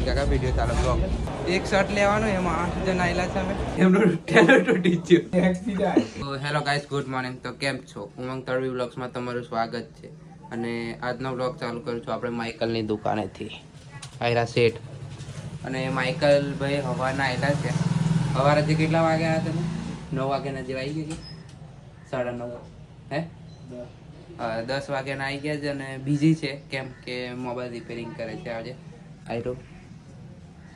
કાકા વિડીયો ચાલે બ્લોગ એક શર્ટ લેવાનો એમાં 8 જણ આયેલા છે અમે એમનું ટેલેન્ટ તૂટી ગયું. Hello guys, good morning. તો કેમ છો? ઉમંગ તળવી વ્લોગ્સમાં તમારું સ્વાગત છે. અને આજનો વ્લોગ ચાલુ કરું છું આપણે માઇકલની દુકાનેથી. આયરા શેઠ અને માઇકલ ભાઈ હવાના આવેલા છે. સવારે કેટલા વાગે આવ્યા તમે? 9 વાગ્યાના જેવા આવી ગયા કે 9:30? હે 10 વાગ્યાના આવી ગયા છે અને બિઝી છે કેમ કે મોબાઈલ રિપેરિંગ કરે છે. આજે આયરો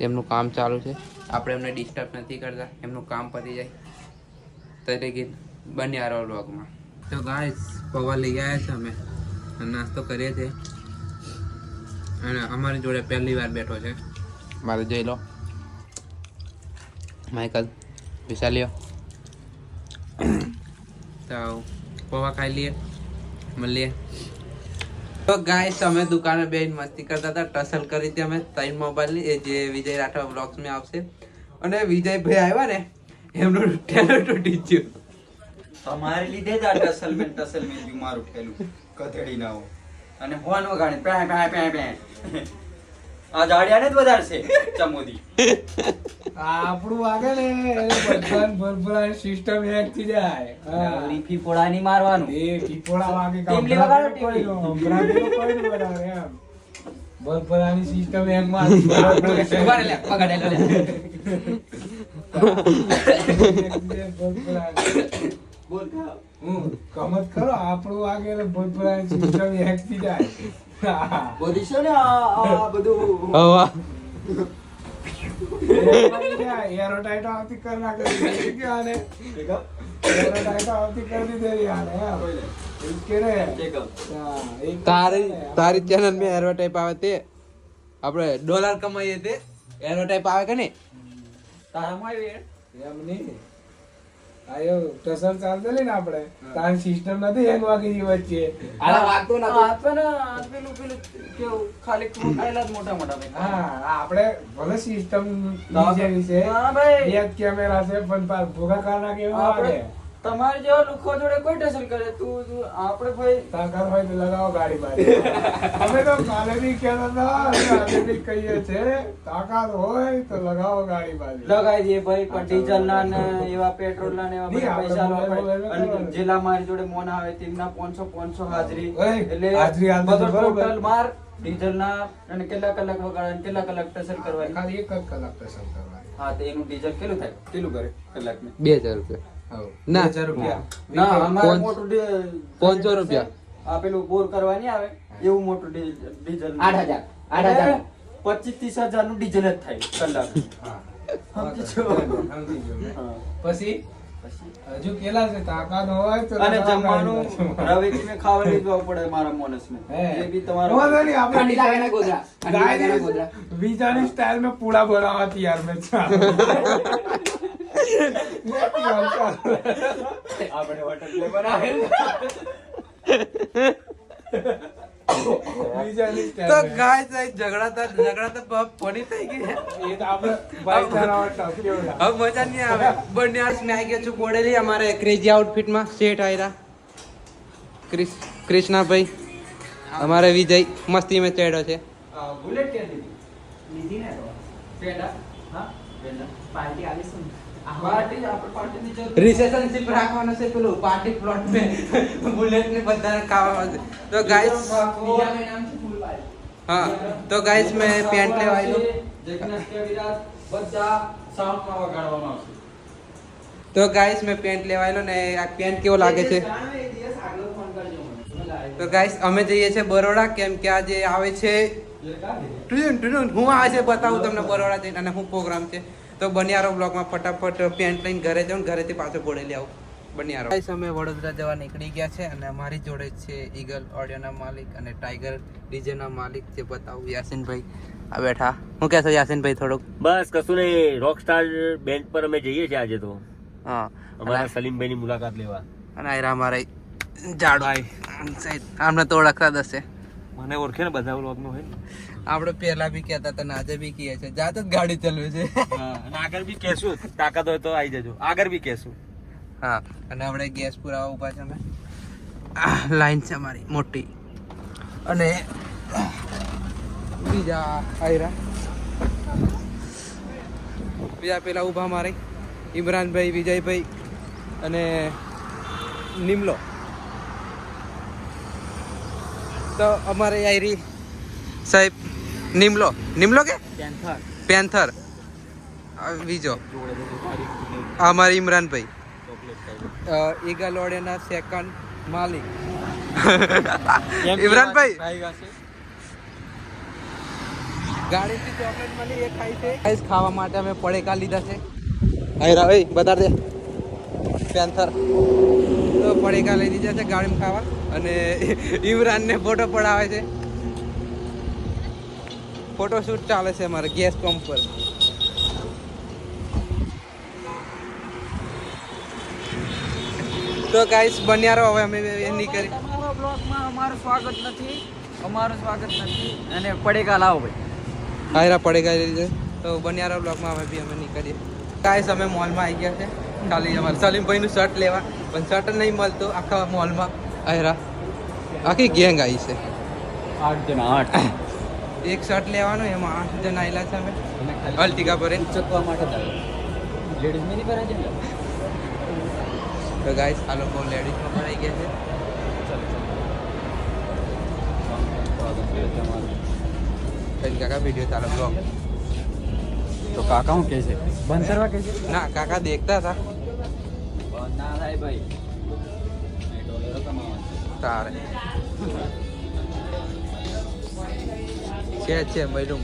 એમનું કામ ચાલુ છે. આપણે એમને ડિસ્ટર્બ નથી કરતા, એમનું કામ પતી જાય તરીકે બન્યા રહો વ્લોગમાં. તો ગાઈસ પૌવા લઈ આવ્યા છે અમે, નાસ્તો કરીએ છીએ અને અમારી જોડે પહેલી વાર બેઠો છે મારે. જોઈ લો માઇકલ, વિશાલ્યો. તો પૌવા ખાઈ લઈએ, મળીએ. તો ગાઈસ અમે દુકાને બેન મસ્તી કરતા હતા, ટસલ કરી હતી અમે 3 મોબાઈલની, એ જે વિજય રાઠવા વ્લોગ્સમાં આવશે. અને વિજયભાઈ આવ્યા ને એમનું ટેલેન્ટ તૂટી ગયું. તમારે લીધે જ આ ટસલ મેં બીમાર ઉઠેલું કથેડી ના હો અને ફોન વગાડે પે પે પે પે આ જાડિયાને જ વધારશે ચમોદી. આપણું વાગે ને બધાન ભરભરાની સિસ્ટમ હેક થઈ જાય. ઓલી ફીફોડા ની મારવાનું એ ટીપોડા વાગે ટીમલી વગાડો, ટીમલી. એમ ભરભરાની સિસ્ટમ હેક માં ઉભા રે, પકડેલો લે. બોલ કમત કરો આપણું વાગે એટલે ભરભરાની સિસ્ટમ હેક થઈ જાય. બોલી છે ને આ બધું હવા એરોટાઇટ આવતી કર નાખે કે આને એરોટાઇટ આવતી કરી દીધી યાર એમ કે રે તારી ચેનલ में એડવર્ટાઇઝ આવે તે આપણે ડોલર કમાઈએ તે એડવર્ટાઇઝ આવે કે નહીં? તારામાં આવી એમ નહીં આયો ટસલ ચાલતેલી ને આપણે તાર સિસ્ટમ નથી હેંગ વાગી ગઈ વચ્ચે. આલા વાગતો ના પેલું કેવું ખાલી ખાયેલા જ મોટા મોટા હા આપણે ભલે સિસ્ટમ હા વિશે ભાઈ. એક કેમેરા છે પણ પાર ભોગા કાર નાખે એવું આપણે લાગે. તમારે જેવો લુખો જોડે કોઈ ટસલ કરે તું આપણે ભાઈ તાકાત હોય તો લગાવો ગાડી બારી. અમે તો કાલે બી કહેતા હતા અને આજે બી કહીએ છે તાકાત હોય તો લગાવો ગાડી બારી. લગાઈ દઈએ ભાઈ, પણ ડીઝલ ના ને એવા પેટ્રોલ ના ને એવા બધા નહીં, પૈસા આપણે લાવવા પડે. મોબાઈલ અને જેલા મારી જોડે મોન આવે તેમના 500 હાજરી ઓય, એટલે હાજરી હાલતો બધો બરોબર. ટોટલ માર ડીઝલ ના અને કેટલા કલાક વગાડે અને કેટલા કલાક ટસલ કરવાની. ખાલી એક જ કલાક ટસલ કરવાની. હા તો એનું ડીઝલ કેટલું થાય, કેટલું કરે કલાક ને? 2000 રૂપિયા હઉ. ના. 2000 રૂપિયા. ના અમારે પાંચ- મોટું 500 રૂપિયા. આ પેલું બોર કરવાની આવે એવું મોટું ડીઝલ 8,000. 8,000. 25-30 નું ડીઝલ જ થાય કલાક. હા. સમજી સમજી ગયો. ગયો મેં. હા. પછી પછી હજુ કેલા છે તાકાત હોય તો અને લગાવો જમવાનું ગાડી બારી. રવેથી મેં ખાવા લઈ જવું પડે મારા મોનસને. હે. એ બી તમારો વાંધો નહીં, આપણે ઠંડી લાગે ના ગોધરા, ઠંડી લાગે ના ગોધરા. વિજાની સ્ટાઇલ में पूड़ा बनावा तैयार में આપણે હોટલ પ્લે બનાવે. વિજાની તો સ્ટાઇલ में. ગાઈસ ઝઘડા તો ફોની થઈ ગઈ છે. એ તો આપણે ભાઈચારા ટપ કેવડા. હવે મજા નહીં આવે. બંને આર્સ મેં આવી ગયા છું બોડેલી અમારે ક્રેઝી આઉટફિટમાં. શેઠ આયરા કૃષ્ણાભાઈ, અમારે વિજય મસ્તી में ચડ્યો છે. બુલેટ કે લીધી ને તો પેડા હા પેડા પાર્ટી આવીશું. પાર્ટી આપણે પાર્ટીની જરૂર. રિલેશનશિપ રાખવાનો છે પેલું પાર્ટી પ્લોટ में બુલેટ ને બધાને ખાવા. તો ગાઈસ હા, તો ગાઈસ મેં પેન્ટ લેવા આવ્યો. જગન્નાથ કે વિરાજ બધા સાઉન્ડમાં વગાડવામાં આવશે. તો ગાઈસ મેં પેન્ટ લેવા આવ્યો ને આ પેન્ટ કેવો લાગે છે? તો ગાઈસ અમે જઈએ છીએ બરોડા કેમ કે આજે આવે છે હું આવે છે બતાવું તમને બરોડા જઈને અને શું પ્રોગ્રામ છે. તો બનિયારો બ્લોગમાં ફટાફટ પેન્ટ લઈને ઘરે જાઉં, ઘરેથી પાછો બોડેલી આવું બનિયારો. ગાઈસ અમે વડોદરા જવા નીકળી ગયા છે અને અમારી જોડે છે ઈગલ ઓડિયોના માલિક અને ટાઈગર ડીજેના માલિક છે. બતાવું યાસીનભાઈ આ બેઠા. હું કહેશો યાસીનભાઈ થોડુંક? બસ કશું નહીં, રોકસ્ટાર બેન્ડ પર અમે જઈએ છીએ આજે તો હા, અમારા સલીમભાઈ ની મુલાકાત લેવા. અને આયરા અમારે જાડભાઈ આમને તો ઓળખતા જ હશે. મને ઓળખે ને બધા વ્લોગ નું હોય ને. આપણે પહેલા બી કહેતા હતા ને આજે બી કહીએ છે જાત જ ગાડી ચલાવે છે. અને આગળ બી કહેશું, તાકાત હોય તો આવી જજો, આગળ બી કહેશું. હા, અને આપણે ગેસ પુરાવા ઉભા છે અમે. લાઈન છે અમારી મોટી અને બીજા આયરા બીજા પેલા ઊભા મારે ઇમરાનભાઈ, વિજયભાઈ અને નિમલો. તો અમારે આયરી સાહેબ નિમલો કે પેન્થર, બીજો અમારે ઇમરાનભાઈ, ઈગલોડિયાના સેકન્ડ માલિક ઇમરાનભાઈ. ગાડીથી ચોકલેટ મળી એ ખાઈ છે. ગાઈસ ખાવા માટે અમે પડેકા લીધા છે. આયરા ભાઈ બતા દે પેન્થર. તો પડેકા લઈ દીધા છે ગાડીમાં ખાવા. અને ઇમરાનને ફોટો પડાવે છે. ફોટોશૂટ ચાલે છે અમારે ગેસ પંપ પર. તો ગાઈસ બન્યા રહો. હવે અમે એની કરી તમારા બ્લોગમાં અમારું સ્વાગત નથી, અને પડેકા લાવો ભાઈ. આયરા પડેકા લીધે. તો બન્યા રહો બ્લોગમાં. અમે નહીં કરીએ. ગાઈસ અમે મોલમાં આવી ગયા છે. ખાલી અમારે સલીમભાઈનું શર્ટ લેવા, પણ શર્ટ નહીં મળતું આખા મોલમાં. આયરા આખી ગેંગ આવી છે. 8 જણા 8 એક શર્ટ લેવાનું, એમાં 8 જણા આવેલા છે અમે અલ્ટિકા પર. ચકવા માટે લેડીઝ મેની પર છે. તો ગાઈસ આ લોકો લેડીઝમાં પણ આવી ગયા છે. કાકા વિડીયો ચાલો બ્લોગ. તો કાકા હું કહે છે બંધ કરવા કહે છે? ના કાકા દેખતા હતા બંધ ના થાય ભાઈ, $8 કમાવાના. તારે છે મહિલું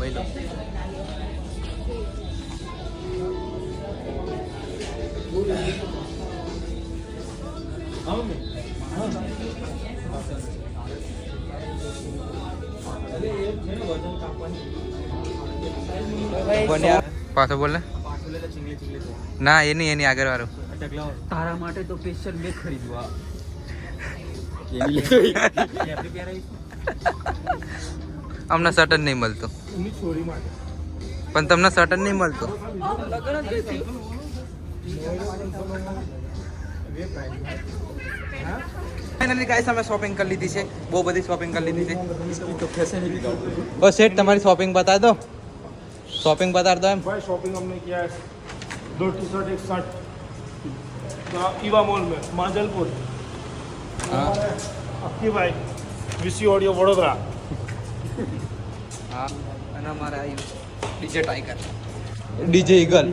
પાછો બોલ ને. ના એની આગળ વાળું. તારા માટે તો સ્પેશિયલ મેં ખરીદવા. અમને શર્ટ જ નહીં મળતું, પણ તમને શર્ટ જ નહીં મળતું. ફાઇનલી ગાઈસ અમે શોપિંગ કરી લીધી છે. બહુ બધી શોપિંગ કરી લીધી છે. ઓ શેઠ તમારી શોપિંગ બતા દો. शॉपिंग बता दो एम भाई शॉपिंग हमने किया है 2 T shirt 1 shirt Eva mall में माजलपुर. अक्की भाई वीसी ऑडियो वडोदरा. हाँ અને અમારા DJ tiger, DJ eagle,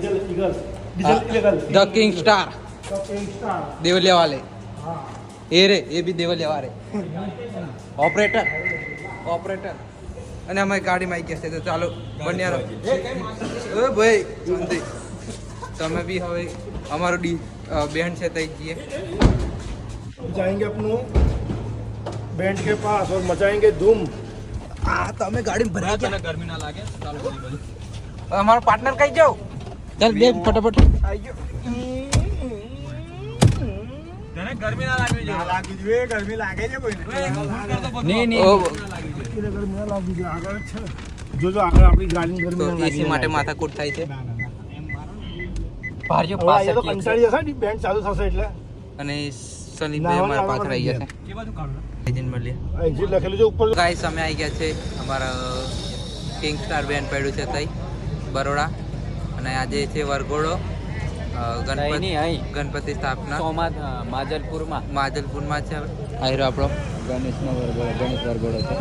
the king star, Devaliya વાલે. એ રે એ બી દેવલિયા વાલે. ઓપરેટર. અને અમારી ગાડીમાં આવી ગયા છે. તો ચાલો બન્યા રહો. ઓ ભાઈ શાંતિ. તમે બી હવે અમારો બેન્ડ છે તઈ જઈએ. जाएंगे अपनों बैंड के पास और मचाएंगे धूम. આ તમે ગાડીમાં ભરાઈ ગયા. ગરમી ના લાગે. અમારો પાર્ટનર કઈ જાવ. ચાલ બે ફટાફટ તને ગરમી ના લાગવી જોઈએ. ગરમી લાગે છે કોઈને? નહીં गरमी ना लागी जो आगे છે जो આગળ આપણી ગાડી તો ગરમી ના એસી માટે માથાકૂટ થાય છે. ભાર્યો લાગે. પાસે તો કંટાળી જશે ને બેન્ડ ચાલુ થશે એટલે અને સલીમભાઈ અમારા પાછળ આવી ગયા છે. કે બાજુ કાઢો. એજન્ટ મળીએ. એક્ઝિટ લખેલું છે ઉપર. ગાઈસ અમે આવી ગયા છે. અમારા કિંગ સ્ટાર બેન્ડ પડ્યું છે તઈ બરોડા. અને આજે છે વરઘોડો ગણપતિ સ્થાપના માજલપુરમાં છે. આયરો આપણો ગણેશ વરઘોડો છે.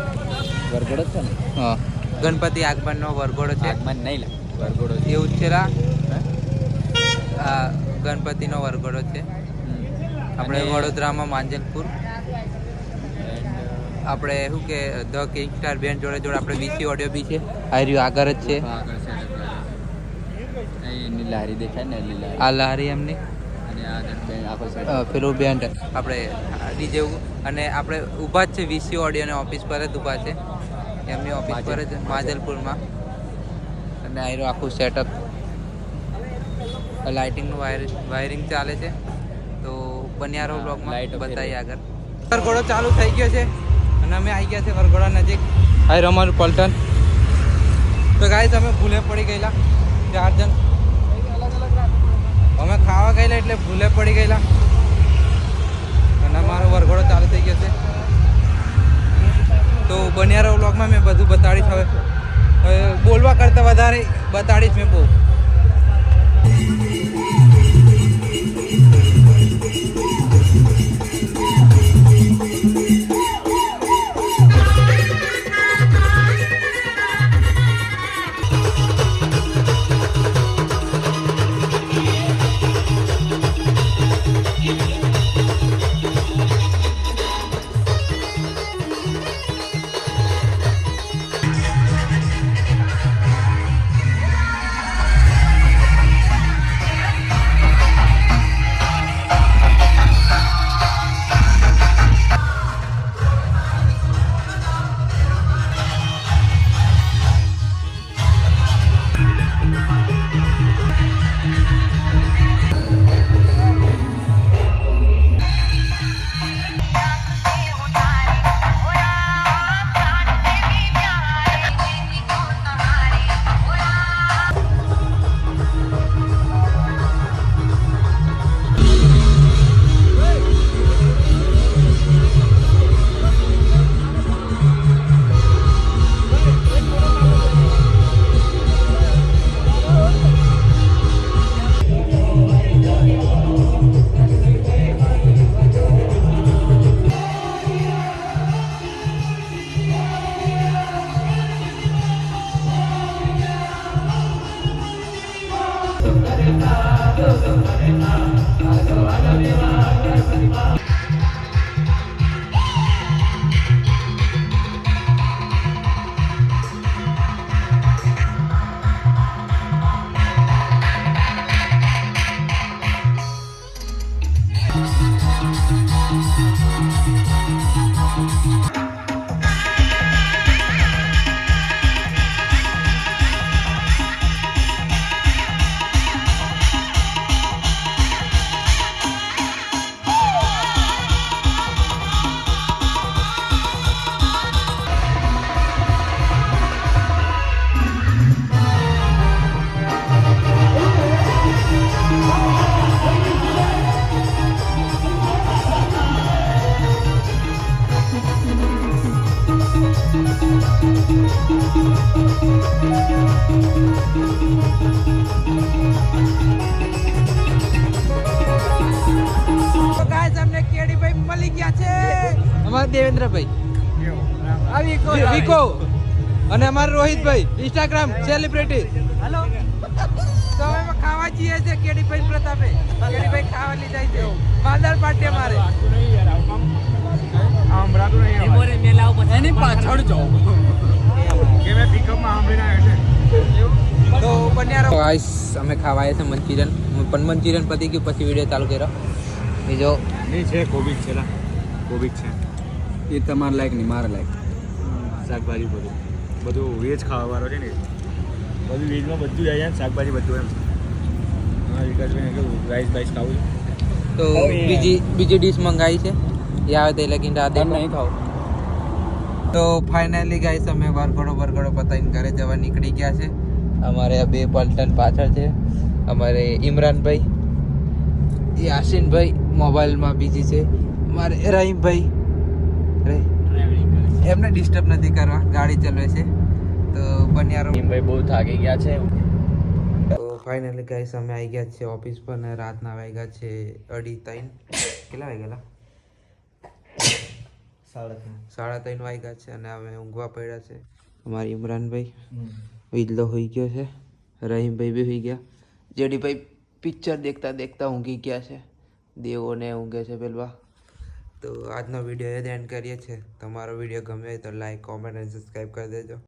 વરઘોડો છે ને? હા ગણપતિ આગમનનો વરઘોડો છે. આગમન નહીં વરઘોડો છે. એવું જ છે રા. આ ગણપતિનો વરઘોડો છે આપણે વડોદરામાં માંજલપુર. આપણે શું કે ધ કિંગ સ્ટાર બેન્ડ જોડે આપણે વીસી ઓડિયો બી છે. આયરું આગળ જ છે. એની લારી દેખાય ને લીલા. આ લારી એમની અને આગળ આખો પેલું બેન્ડ આપણે ડીજે. અને આપણે ઊભા જ છે વીસી ઓડિયોની ઓફિસ પર જ ઊભા છે. એમની ઓફિસ પર જ માજલપુરમાં. અને આયરું આખું સેટઅપ લાઇટિંગનું વાયરિંગ ચાલે છે. તો બન્યારો બ્લોગમાં બતાવીએ આગળ. વરઘોડો ચાલુ થઈ ગયો છે અને અમે આવી ગયા છે વરઘોડા નજીક. હાય અમારું પલટન. તો ગાઈસ અમે ભૂલે પડી ગયેલા 4 જણ. અમે ખાવા ગયેલા એટલે ભૂલે પડી ગયેલા અને અમારો વરઘોડો ચાલુ થઈ ગયો છે. તો બન્યારો બ્લોગમાં મેં બધું બતાડીશ હવે. બોલવા કરતાં વધારે બતાડીશ મેં બહુ. તો ગાઈસ અમને કેડીભાઈ મળી ગયા છે, અમારા દેવેન્દ્રભાઈ, આ વિકો અને અમારા રોહિતભાઈ ઇન્સ્ટાગ્રામ સેલિબ્રિટી. હેલો. તો અમે ખાવા જઈએ છે કેડીભાઈ પ્રતાપે. કેડીભાઈ ખાવા લઈ જાય છે માલદાર પાર્ટી અમારે. એની પાછળ જાઓ કે મેં પિકઅપમાં સાંભળીને આવ્યો છે. તો બન્યા રહો ગાઈસ, અમે ખાવા આવ્યા છે મંચુરિયન. પણ મંચુરિયન પતી ગયું પછી વિડીયો ચાલુ કર્યો. બીજો નહીં છે કોબીજ છે લા, કોબીજ છે. એ તમારા લાયક નહીં, મારા લાયક. શાકભાજી બધું વેજ ખાવાવાળો છે ને, બધું વેજમાં બધું આવી જાય ને, શાકભાજી બધું એમ. હા વિકાસભાઈ કેવું રાઈસ બાઈસ ખાવું છે. તો બીજી ડીશ મંગાવી છે, એ આવે તે લગીને રાતે નહીં ખાવ. તો ફાઇનલી ગાઈસ અમે બરગડો પતાવીને ઘરે જવા નીકળી ગયા છે. અમારે આ બે પલટન પાછળ છે. અમારે ઇમરાનભાઈ, યાસીનભાઈ મોબાઈલમાં બીજી છે. અમારે રહીમભાઈ એમને ડિસ્ટર્બ નથી કરવા, ગાડી ચલાવે છે. તો બન્યા રહો. ભાઈ બહુ થાકી ગયા છે. તો ફાઇનલી ગાઈસ અમે આવી ગયા છે ઓફિસ પર ને રાતના વાગ્યા છે 2:30. કેટલા વાગ્યા? 3:30 વાગ્યા છે અને અમે ઊંઘવા પડ્યા છે. અમારી ઇમરાનભાઈ વિજલો હોઈ ગયો છે, રહીમભાઈ બી હોઈ ગયા, જેડીભાઈ પિક્ચર દેખતા ઊંઘી ગયા છે, દેવોને ઊંઘે છે પેલવા. તો આજનો વિડીયો એ એન્ડ કરીએ છીએ. તમારો વિડીયો ગમે તો લાઈક, કોમેન્ટ અને સબસ્ક્રાઈબ કરી દેજો.